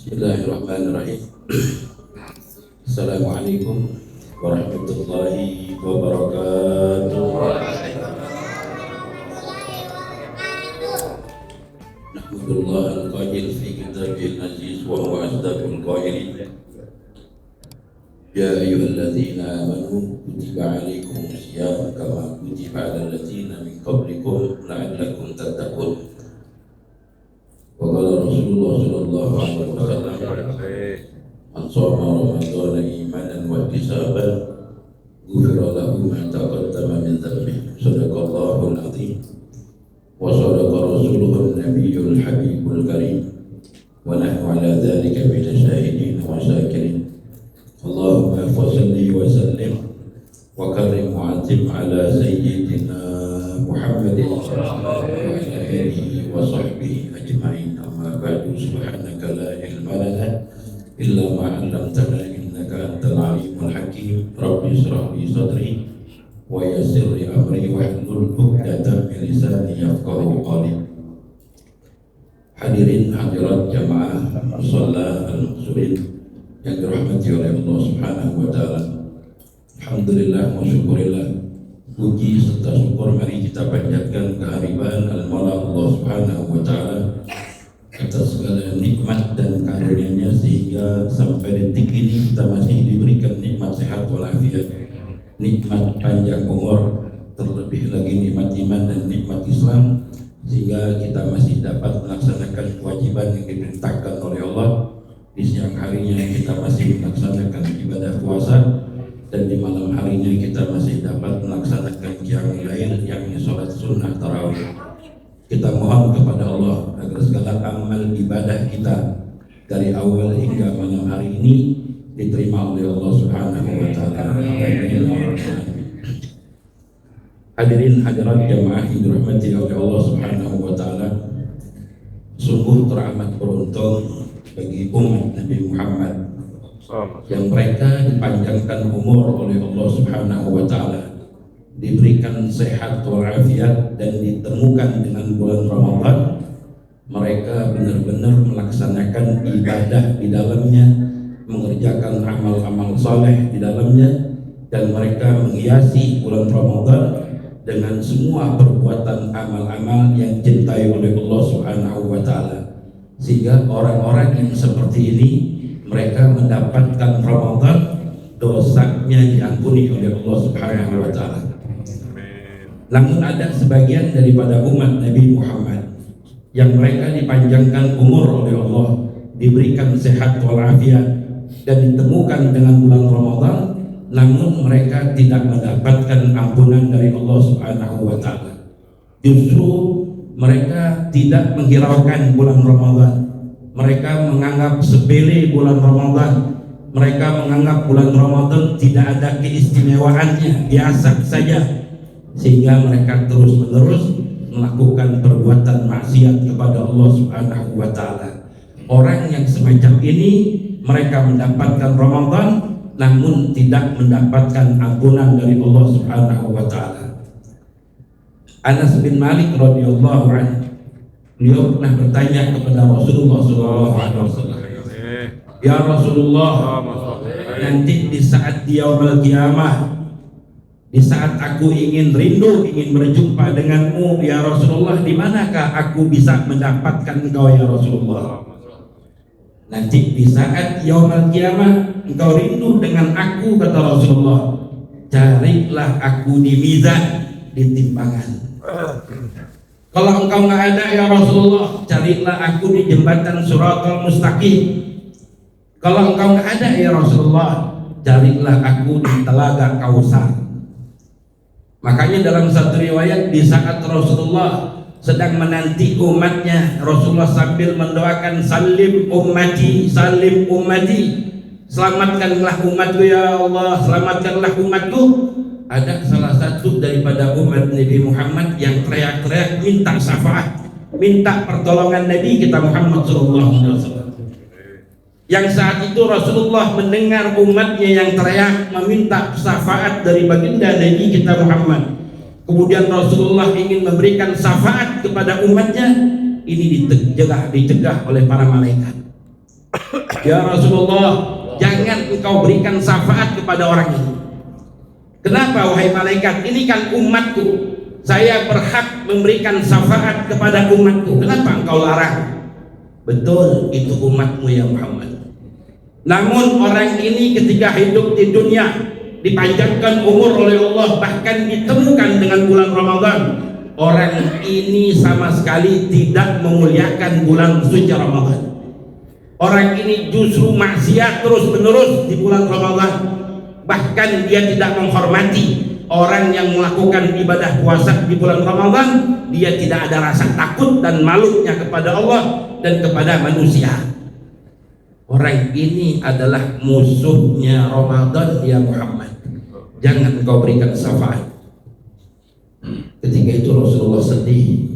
Bismillahirrahmanirrahim. Assalamualaikum warahmatullahi wabarakatuh. Nahmadullah al-qadil fi kitabil aziz wa huwa asdaqul qailin. Ya ayyuhalladzina amanu kutiba alaikumus syiyam kama kutiba alal ladzina min qablikum la'allakum tattaqun. Waqala Rasulullah sallallahu alaihi wasallam man shoma ramadhana imanan wa ihtisaban ghufira lahu ma taqaddama min dhanbihi. Shadaqallahul azim wa shadaqa rasuluhun nabiyyul habibul karim wa nahnu ala dhalika minasy syahidin wa syakirin. Allahumma shalli wa sallim wa karim mu'azzim ala sayyidina Muhammadin wa ala alihi wa sahbihi ajma'in. Amma ba'du, subhanaka la ilma lana illa ma 'allamtana innaka antal alimul hakim. Rabbi ishrah li sadri wa yassir li amri wahlul 'uqdatam min lisani yafqahu qawli. Hadirin hadirat jamaah musalla al-maqsurin yang dirahmati oleh Allah Subhanahu wa taala. Alhamdulillah wa syukurillah. Puji serta syukur mari kita panjatkan kehadiran al-Maula Allah Subhanahu wa taala atas segala nikmat dan karunia-Nya sehingga sampai detik ini kita masih diberikan nikmat sehat walafiat, nikmat panjang umur, terlebih lagi nikmat iman dan nikmat Islam, sehingga kita masih dapat melaksanakan kewajiban yang diperintahkan oleh Allah. Di siang harinya kita masih melaksanakan ibadah puasa, dan di malam harinya kita masih dapat melaksanakan qiyamul lail, yakni sholat sunnah tarawih. Kita mohon kepada Allah agar segala amal ibadah kita dari awal hingga malam hari ini diterima oleh Allah Subhanahu wa taala. Hadirin hadirat jamaah yang dirahmati oleh Allah Subhanahu wa taala, sungguh teramat beruntung bagi umat Nabi Muhammad yang mereka dipanjangkan umur oleh Allah Subhanahu wa taala, diberikan sehat walafiat, dan ditemukan dengan bulan Ramadan. Mereka benar-benar melaksanakan ibadah di dalamnya, mengerjakan amal-amal saleh di dalamnya, dan mereka menghiasi bulan Ramadan dengan semua perbuatan amal-amal yang dicintai oleh Allah Subhanahu wa taala. Sehingga orang-orang yang seperti ini mereka mendapatkan Ramadan, dosanya diampuni oleh Allah Subhanahu wa taala. Namun ada sebagian daripada umat Nabi Muhammad yang mereka dipanjangkan umur oleh Allah, diberikan sehat walafiat, dan ditemukan dengan bulan Ramadan, namun mereka tidak mendapatkan ampunan dari Allah Subhanahu wa taala. Justru mereka tidak menghiraukan bulan Ramadan. Mereka menganggap sepele bulan Ramadan. Mereka menganggap bulan Ramadan tidak ada keistimewaannya, biasa saja, sehingga mereka terus-menerus melakukan perbuatan maksiat kepada Allah Subhanahu wa taala. Orang yang semacam ini mereka mendapatkan Ramadan namun tidak mendapatkan ampunan dari Allah Subhanahu wa taala. Anas bin Malik radhiyallahu anhu, beliau pernah bertanya kepada Rasulullah sallallahu alaihi wasallam, "Ya Rasulullah, nanti di saat yaumul qiyamah, di saat aku ingin rindu, ingin berjumpa denganmu ya Rasulullah, di manakah aku bisa mendapatkan engkau ya Rasulullah?" Nanti di saat yaumul qiyamah engkau rindu dengan aku, kata Rasulullah, carilah aku di mizan, di timbangan. Kalau engkau nggak ada ya Rasulullah, carilah aku di jembatan Shiratal Mustaqim. Kalau engkau nggak ada ya Rasulullah, carilah aku di telaga Kausar. Makanya dalam satu riwayat, di saat Rasulullah sedang menanti umatnya, Rasulullah sambil mendoakan, salim ummati, selamatkanlah umatku ya Allah, selamatkanlah umatku. Ada salah satu daripada umat Nabi Muhammad yang teriak-teriak minta syafaat, minta pertolongan Nabi kita Muhammad SAW. Yang saat itu Rasulullah mendengar umatnya yang teriak meminta syafaat dari baginda Nabi kita Muhammad. Kemudian Rasulullah ingin memberikan syafaat kepada umatnya. Ini dicegah oleh para malaikat. Ya Rasulullah, jangan engkau berikan syafaat kepada orang ini. Kenapa wahai malaikat? Ini kan umatku, saya berhak memberikan syafaat kepada umatku. Kenapa engkau larang? Betul, itu umatmu ya Muhammad. Namun orang ini ketika hidup di dunia dipanjangkan umur oleh Allah, bahkan ditemukan dengan bulan Ramadan, orang ini sama sekali tidak memuliakan bulan suci Ramadan. Orang ini justru maksiat terus menerus di bulan Ramadan. Bahkan dia tidak menghormati orang yang melakukan ibadah puasa di bulan Ramadan. Dia tidak ada rasa takut dan malunya kepada Allah dan kepada manusia. Orang ini adalah musuhnya Ramadan ya Muhammad. Jangan kau berikan syafaat. Ketika itu Rasulullah sedih.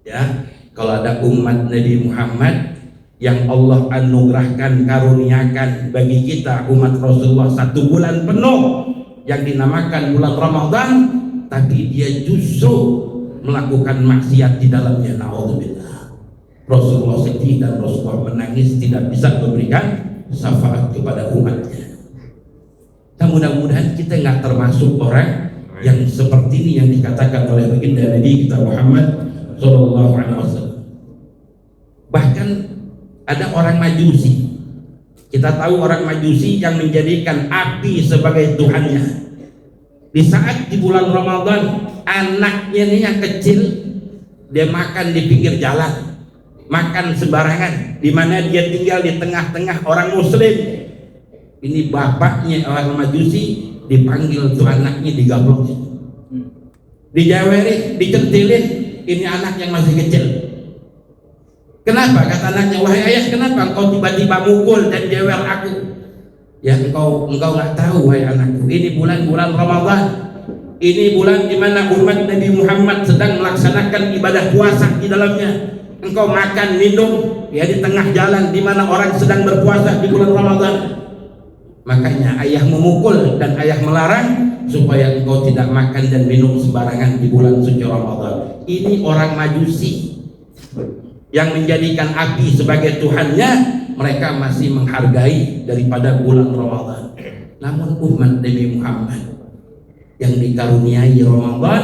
Ya, kalau ada umat Nabi Muhammad yang Allah anugerahkan, karuniakan bagi kita umat Rasulullah 1 bulan penuh yang dinamakan bulan Ramadan, tapi dia justru melakukan maksiat di dalamnya. Na'udzubillah. Rasulullah sedih dan Rasulullah menangis, tidak bisa memberikan syafaat kepada umatnya. Nah, mudah-mudahan kita nggak termasuk orang yang seperti ini yang dikatakan oleh baginda Nabi kita Muhammad Sallallahu Alaihi Wasallam. Bahkan ada orang Majusi. Kita tahu orang Majusi yang menjadikan api sebagai Tuhannya. Di saat di bulan Ramadan, anaknya ini yang kecil, dia makan di pinggir jalan, makan sembarangan, di mana dia tinggal di tengah-tengah orang Muslim. Ini bapaknya orang Majusi, dipanggil tuh anaknya, digablokin, dijawerin, dicentilin. Ini anak yang masih kecil. Kenapa? Kata anaknya, wahai ayah, kenapa engkau tiba-tiba mukul dan jewer aku? Ya engkau nggak tahu wahai anakku, ini bulan-bulan Ramadan. Ini bulan di mana umat Nabi Muhammad sedang melaksanakan ibadah puasa di dalamnya. Engkau makan minum ya di tengah jalan di mana orang sedang berpuasa di bulan Ramadan. Makanya ayah memukul dan ayah melarang supaya engkau tidak makan dan minum sembarangan di bulan suci Ramadan. Ini orang Majusi yang menjadikan api sebagai Tuhannya, mereka masih menghargai daripada bulan Ramadan. Namun umat Nabi Muhammad yang dikaruniai Ramadan,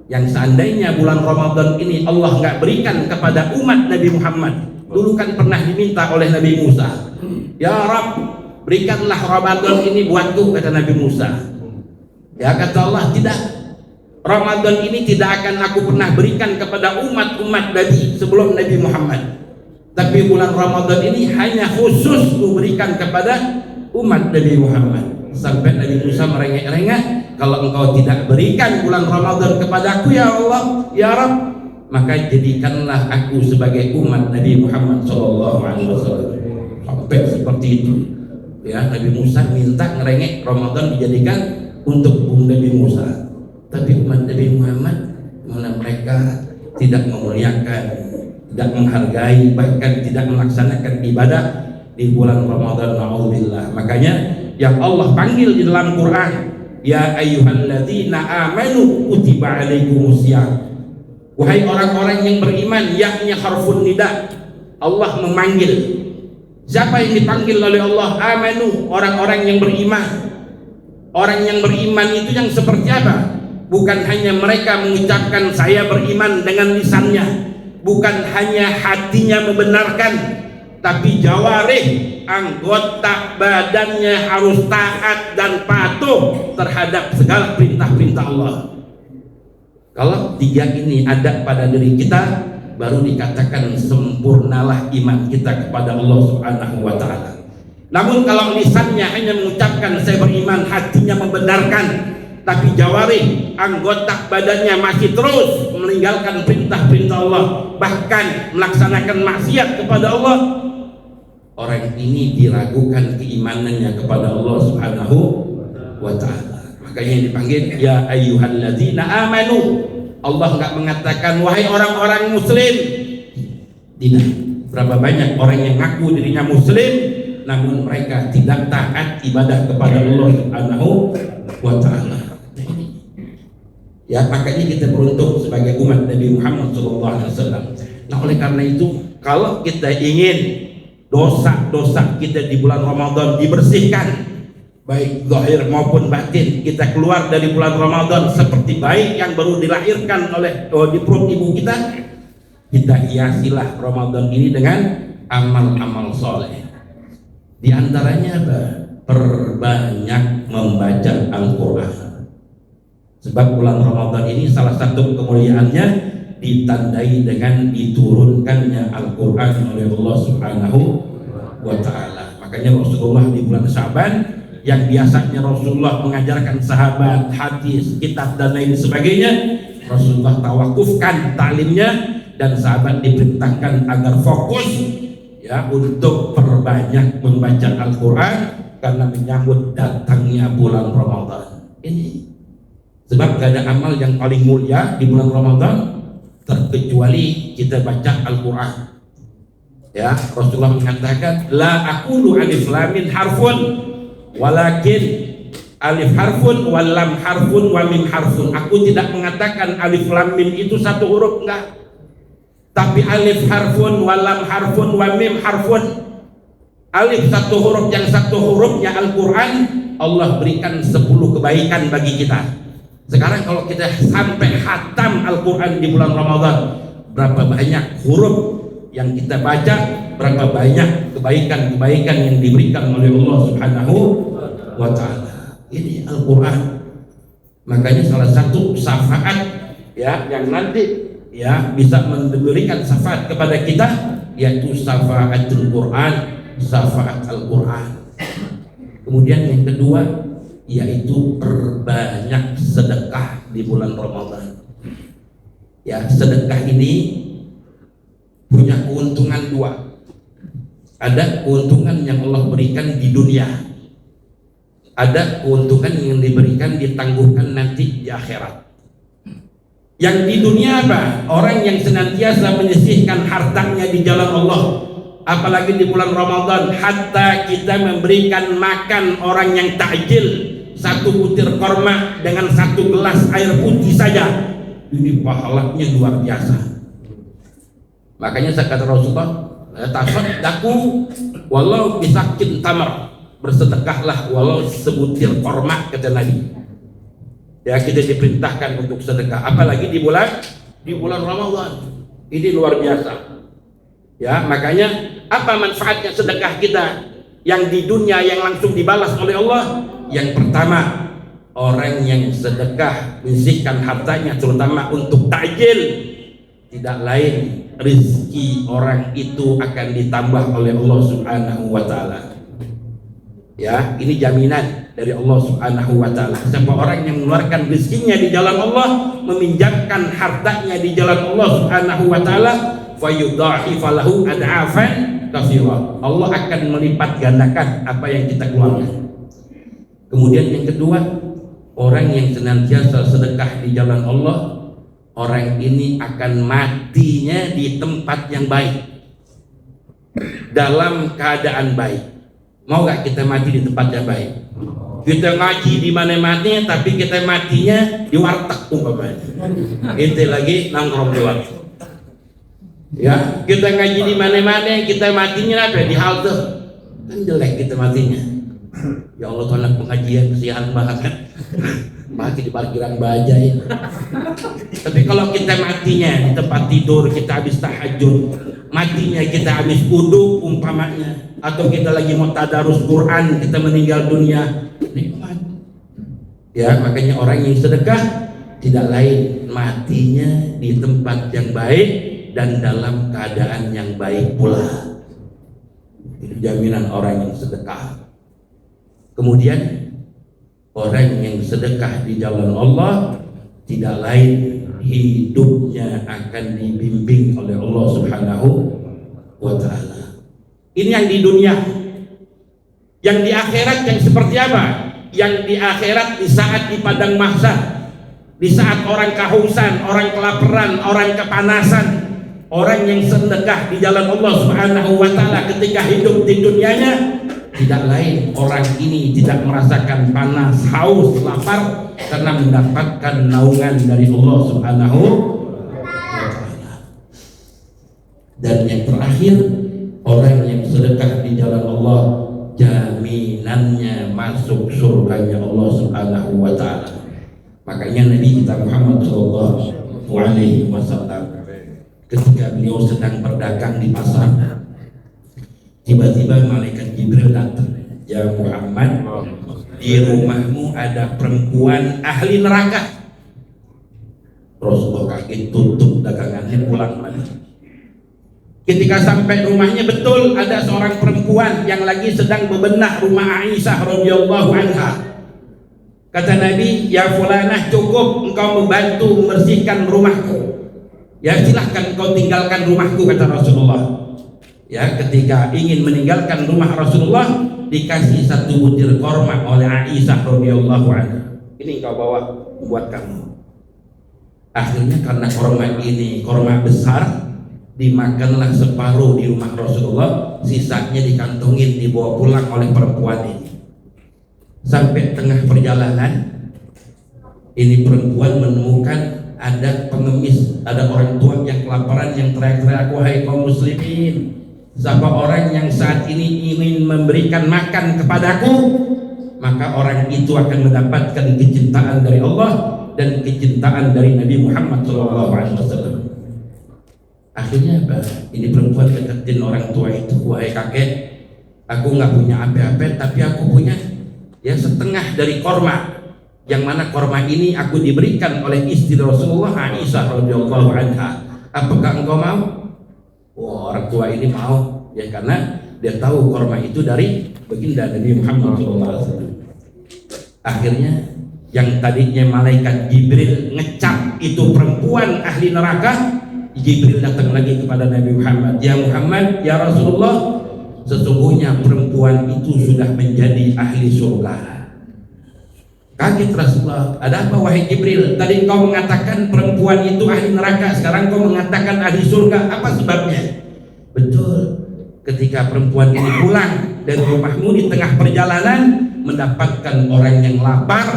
yang seandainya bulan Ramadan ini Allah nggak berikan kepada umat Nabi Muhammad, dulu kan pernah diminta oleh Nabi Musa, ya Rabb, berikanlah Ramadan ini buatku, kata Nabi Musa. Ya kata Allah, tidak, Ramadan ini tidak akan aku pernah berikan kepada umat-umat Nabi sebelum Nabi Muhammad. Tapi bulan Ramadan ini hanya khusus kuberikan kepada umat Nabi Muhammad. Sampai Nabi Musa merengek-rengek, kalau engkau tidak berikan bulan Ramadan kepadaku ya Allah, ya Rabb, maka jadikanlah aku sebagai umat Nabi Muhammad SAW. Sampai seperti itu. Ya, Nabi Musa minta ngerengek Ramadan dijadikan untuk Nabi Musa. Tapi umat Nabi Muhammad malah mereka tidak memuliakan, tidak menghargai, bahkan tidak melaksanakan ibadah di bulan Ramadan. Na'udzubillah. Makanya yang Allah panggil di dalam Quran, ya ayyuhalladzina amanu kutiba alaikumusiyam. Wahai orang-orang yang beriman, yakni harfun nida. Allah memanggil. Siapa yang dipanggil oleh Allah? Amanu, orang-orang yang beriman. Orang yang beriman itu yang seperti apa? Bukan hanya mereka mengucapkan saya beriman dengan lisannya, bukan hanya hatinya membenarkan, tapi jawarih, anggota badannya harus taat dan patuh terhadap segala perintah-perintah Allah. Kalau 3 ini ada pada diri kita, baru dikatakan sempurnalah iman kita kepada Allah Subhanahu wa Ta'ala. Namun kalau lisannya hanya mengucapkan saya beriman, hatinya membenarkan, tapi jawari, anggota badannya masih terus meninggalkan perintah-perintah Allah, bahkan melaksanakan maksiat kepada Allah, orang ini diragukan keimanannya kepada Allah Subhanahu wa Ta'ala. Makanya dipanggil ya ayyuhalladzina amanu. Allah nggak mengatakan wahai orang-orang muslim. Tidak. Berapa banyak orang yang ngaku dirinya muslim, namun mereka tidak taat ibadah kepada Allah Subhanahu wa Ta'ala. Ya, makanya kita beruntung sebagai umat Nabi Muhammad SAW. Nah, oleh karena itu, kalau kita ingin dosa-dosa kita di bulan Ramadan dibersihkan, baik zahir maupun batin. Kita keluar dari bulan Ramadan seperti bayi yang baru dilahirkan di perut ibu kita. Kita hiasilah Ramadan ini dengan amal-amal soleh. Di antaranya apa? Perbanyak membaca Al-Quran. Sebab bulan Ramadan ini salah satu kemuliaannya ditandai dengan diturunkannya Al-Quran oleh Allah Subhanahu wa Ta'ala. Makanya Rasulullah di bulan Syaban yang biasanya Rasulullah mengajarkan sahabat hadis, kitab dan lain sebagainya, Rasulullah tawakufkan taklimnya dan sahabat diperintahkan agar fokus ya untuk perbanyak membaca Al-Quran karena menyambut datangnya bulan Ramadan ini. Sebab gak ada amal yang paling mulia di bulan Ramadan terkecuali kita baca Al-Quran. Ya, Rasulullah mengatakan, la aqulu alif lam mim harfun, walakin alif harfun, wal lam harfun, wa mim harfun. Aku tidak mengatakan alif lam mim itu satu huruf, enggak. Tapi alif harfun, wal lam harfun, wa mim harfun. Alif satu huruf, yang satu hurufnya Al-Quran, Allah berikan 10 kebaikan bagi kita. Sekarang kalau kita sampai khatam Al-Quran di bulan Ramadan, berapa banyak huruf yang kita baca, berapa banyak kebaikan-kebaikan yang diberikan oleh Allah Subhanahu wa Ta'ala. Ini Al-Quran. Makanya salah satu syafaat ya yang nanti ya bisa memberikan syafaat kepada kita yaitu syafaatul Quran, syafaat Al-Quran. Kemudian yang kedua yaitu perbanyak sedekah di bulan Ramadan. Ya, sedekah ini punya keuntungan dua. Ada keuntungan yang Allah berikan di dunia, ada keuntungan yang diberikan ditangguhkan nanti di akhirat. Yang di dunia apa? Orang yang senantiasa menyisihkan hartanya di jalan Allah, apalagi di bulan Ramadan, hatta kita memberikan makan orang yang takjil satu butir korma dengan satu gelas air putih saja, ini pahalanya luar biasa. Makanya kata Rasulullah, tasaddaqu walau bisakin tamar, bersedekahlah walau sebutir korma, kata Nabi. Ya, kita diperintahkan untuk sedekah, apalagi di bulan Ramadan. Ini luar biasa. Ya, makanya apa manfaatnya sedekah kita yang di dunia yang langsung dibalas oleh Allah? Yang pertama, orang yang sedekah menyisihkan hartanya terutama untuk takjil, tidak lain rezeki orang itu akan ditambah oleh Allah Subhanahu wa Ta'ala. Ya, ini jaminan dari Allah Subhanahu wa Ta'ala. Siapa orang yang mengeluarkan rezekinya di jalan Allah, meminjamkan hartanya di jalan Allah Subhanahu wa Ta'ala, fayudha'ifa lahu ad'afan katsira. Allah akan melipat gandakan apa yang kita keluarkan. Kemudian yang kedua, orang yang senantiasa sedekah di jalan Allah, orang ini akan matinya di tempat yang baik, dalam keadaan baik. Mau gak kita mati di tempat yang baik? Kita ngaji di mana-mana tapi kita matinya di warteg umpamanya. Itu lagi nongkrong di warteg. Ya, kita ngaji di mana-mana kita matinya apa? Di halte. Kan jelek kita matinya. Ya Allah, tuh anak pengajian kesian banget, mati di parkiran bajai. Tapi kalau kita matinya di tempat tidur, kita habis tahajud, matinya kita habis wudu umpamanya, atau kita lagi mau tadarus Quran, kita meninggal dunia, nikmat. Ya, makanya orang yang sedekah tidak lain matinya di tempat yang baik dan dalam keadaan yang baik pula. Itu jaminan orang yang sedekah. Kemudian orang yang sedekah di jalan Allah tidak lain hidupnya akan dibimbing oleh Allah Subhanahu wa Ta'ala. Ini yang di dunia. Yang di akhirat yang seperti apa? Yang di akhirat di saat di padang mahsyar, di saat orang kehausan, orang kelaparan, orang kepanasan, orang yang sedekah di jalan Allah Subhanahu wa Ta'ala ketika hidup di dunianya, tidak lain orang ini tidak merasakan panas, haus, lapar karena mendapatkan naungan dari Allah Subhanahu wa Ta'ala. Dan yang terakhir, orang yang sedekah di jalan Allah, jaminannya masuk surganya Allah Subhanahu wa taala. Makanya Nabi kita Muhammad sallallahu alaihi wasallam ketika beliau sedang berdagang di pasar, tiba-tiba malaikat Jibril datang. Ya Muhammad, di rumahmu ada perempuan ahli neraka. Rasulullah kaget, tutup dagangannya, pulang lagi. Ketika sampai rumahnya, betul ada seorang perempuan yang lagi sedang bebenah rumah Aisyah radhiyallahu anha. Kata Nabi, ya fulanah, cukup engkau membantu membersihkan rumahku. Ya silahkan engkau tinggalkan rumahku, kata Rasulullah. Ya, ketika ingin meninggalkan rumah Rasulullah, dikasih satu butir korma oleh Aisyah radhiyallahu anha. Ini engkau bawa buat kamu. Akhirnya karena korma ini korma besar, dimakanlah separuh di rumah Rasulullah, sisanya dikantongin dibawa pulang oleh perempuan ini. Sampai tengah perjalanan, ini perempuan menemukan ada pengemis, ada orang tua yang kelaparan yang teriak-teriak, wahai kaum muslimin, siapa orang yang saat ini ingin memberikan makan kepadaku, maka orang itu akan mendapatkan kecintaan dari Allah dan kecintaan dari Nabi Muhammad SAW. Akhirnya apa? Ini perempuan deketin orang tua itu, wahai kakek, aku nggak punya apa-apa, tapi aku punya ya setengah dari korma, yang mana korma ini aku diberikan oleh istri Rasulullah Aisyah radhiyallahu anha. Apakah engkau mau? Wah, orang tua ini mau, ya karena dia tahu korma itu dari baginda Nabi Muhammad SAW. Akhirnya yang tadinya malaikat Jibril ngecap itu perempuan ahli neraka, Jibril datang lagi kepada Nabi Muhammad, ya Muhammad, ya Rasulullah, sesungguhnya perempuan itu sudah menjadi ahli surga. Kaget Rasulullah, ada apa wahai Jibril? Tadi engkau mengatakan perempuan itu ahli neraka, sekarang engkau mengatakan ahli surga, apa sebabnya? Betul, ketika perempuan ini pulang dari rumahmu di tengah perjalanan, mendapatkan orang yang lapar,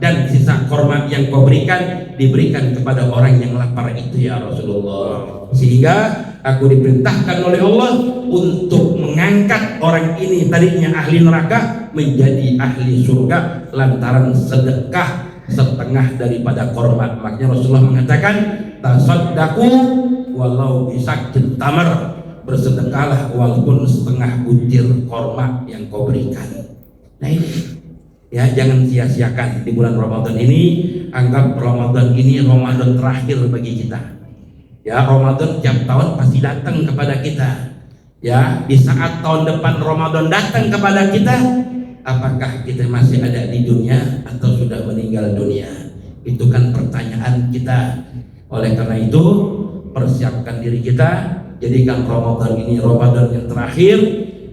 dan sisa korma yang kau berikan diberikan kepada orang yang lapar itu ya Rasulullah. Sehingga aku diperintahkan oleh Allah untuk mengangkat orang ini tadinya ahli neraka menjadi ahli surga lantaran sedekah setengah daripada korma. Makanya Rasulullah mengatakan, tasaddaqu walau bisaqin tamar, bersedekahlah walaupun setengah butir korma yang kau berikan. Nah ini ya, jangan sia-siakan di bulan Ramadan ini. Anggap Ramadan ini Ramadan terakhir bagi kita. Ya, Ramadan tiap tahun pasti datang kepada kita. Ya, di saat tahun depan Ramadan datang kepada kita, apakah kita masih ada di dunia atau sudah meninggal dunia? Itu kan pertanyaan kita. Oleh karena itu, persiapkan diri kita, jadikan Ramadan ini Ramadan yang terakhir.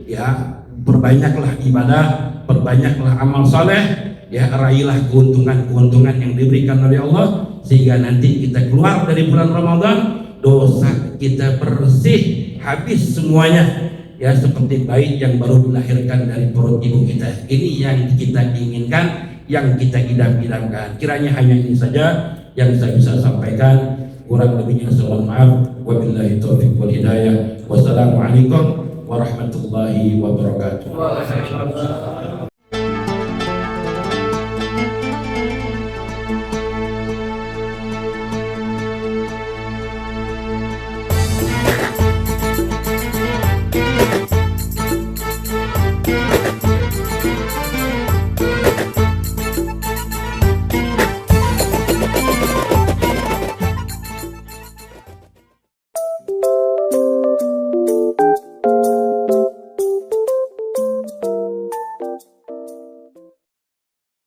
Ya, perbanyaklah ibadah, perbanyaklah amal saleh, ya raihlah keuntungan-keuntungan yang diberikan oleh Allah, sehingga nanti kita keluar dari bulan Ramadan, dosa kita bersih, habis semuanya, ya seperti bayi yang baru dilahirkan dari perut ibu kita. Ini yang kita inginkan, yang kita idam-idamkan. Kiranya hanya ini saja yang saya bisa sampaikan, kurang lebihnya mohon maaf. Wabillahi taufiq wal hidayah. Wassalamualaikum warahmatullahi wabarakatuh.